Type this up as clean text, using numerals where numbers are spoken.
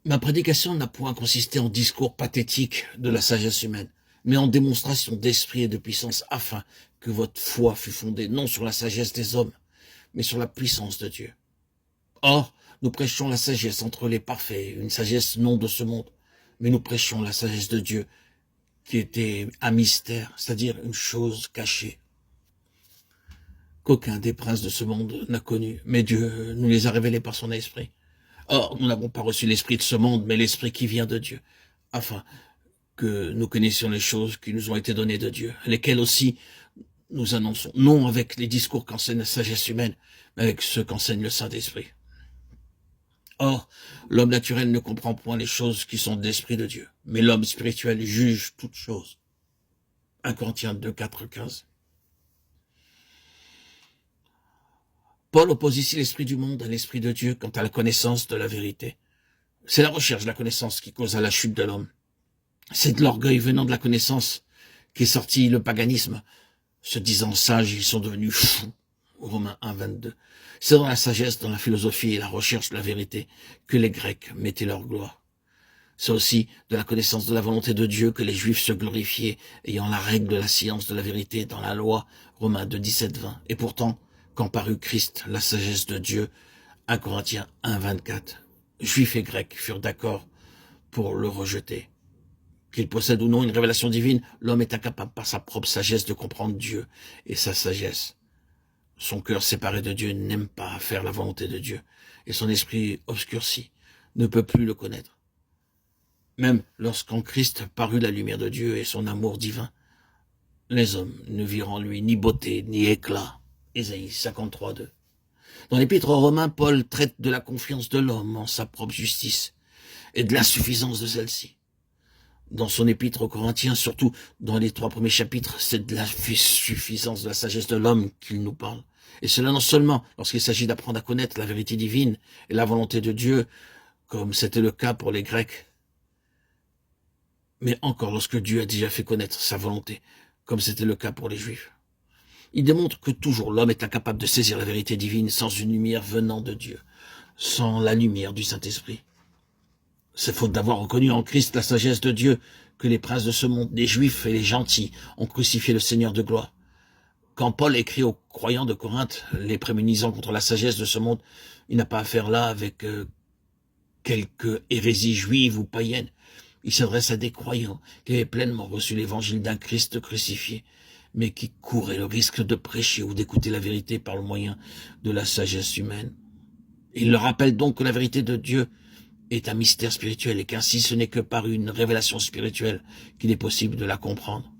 Ma prédication n'a point consisté en discours pathétiques de la sagesse humaine, mais en démonstration d'esprit et de puissance, afin que votre foi fût fondée non sur la sagesse des hommes, mais sur la puissance de Dieu. Or, nous prêchons la sagesse entre les parfaits, une sagesse non de ce monde, mais nous prêchons la sagesse de Dieu, qui était un mystère, c'est-à-dire une chose cachée, qu'aucun des princes de ce monde n'a connue, mais Dieu nous les a révélés par son esprit. Or, nous n'avons pas reçu l'esprit de ce monde, mais l'esprit qui vient de Dieu, afin que nous connaissions les choses qui nous ont été données de Dieu, lesquelles aussi nous annonçons, non avec les discours qu'enseigne la sagesse humaine, mais avec ceux qu'enseigne le Saint-Esprit. Or, l'homme naturel ne comprend point les choses qui sont de l'esprit de Dieu, mais l'homme spirituel juge toutes choses. 1 Corinthiens 2, 4, 15. Paul oppose ici l'esprit du monde à l'esprit de Dieu quant à la connaissance de la vérité. C'est la recherche de la connaissance qui cause la chute de l'homme. C'est de l'orgueil venant de la connaissance qui est sorti le paganisme. Se disant sages, ils sont devenus fous. Romains 1, 22. C'est dans la sagesse, dans la philosophie et la recherche de la vérité que les Grecs mettaient leur gloire. C'est aussi de la connaissance de la volonté de Dieu que les Juifs se glorifiaient, ayant la règle de la science de la vérité dans la loi, Romains 2, 17, 20. Et pourtant, quand parut Christ, la sagesse de Dieu, 1 Corinthiens 1, 24, Juifs et Grecs furent d'accord pour le rejeter. Qu'il possède ou non une révélation divine, l'homme est incapable par sa propre sagesse de comprendre Dieu et sa sagesse. Son cœur séparé de Dieu n'aime pas faire la volonté de Dieu, et son esprit obscurci ne peut plus le connaître. Même lorsqu'en Christ parut la lumière de Dieu et son amour divin, les hommes ne virent en lui ni beauté ni éclat. Ésaïe 53, 2. Dans l'épître aux Romains, Paul traite de la confiance de l'homme en sa propre justice et de l'insuffisance de celle-ci. Dans son épître aux Corinthiens, surtout dans les 3 premiers chapitres, c'est de l'insuffisance de la sagesse de l'homme qu'il nous parle. Et cela non seulement lorsqu'il s'agit d'apprendre à connaître la vérité divine et la volonté de Dieu, comme c'était le cas pour les Grecs, mais encore lorsque Dieu a déjà fait connaître sa volonté, comme c'était le cas pour les Juifs. Il démontre que toujours l'homme est incapable de saisir la vérité divine sans une lumière venant de Dieu, sans la lumière du Saint-Esprit. C'est faute d'avoir reconnu en Christ la sagesse de Dieu que les princes de ce monde, les Juifs et les gentils, ont crucifié le Seigneur de gloire. Quand Paul écrit aux croyants de Corinthe, les prémunisant contre la sagesse de ce monde, il n'a pas affaire là avec quelque hérésie juive ou païenne. Il s'adresse à des croyants qui avaient pleinement reçu l'évangile d'un Christ crucifié, mais qui couraient le risque de prêcher ou d'écouter la vérité par le moyen de la sagesse humaine. Il leur rappelle donc que la vérité de Dieu est un mystère spirituel et qu'ainsi ce n'est que par une révélation spirituelle qu'il est possible de la comprendre.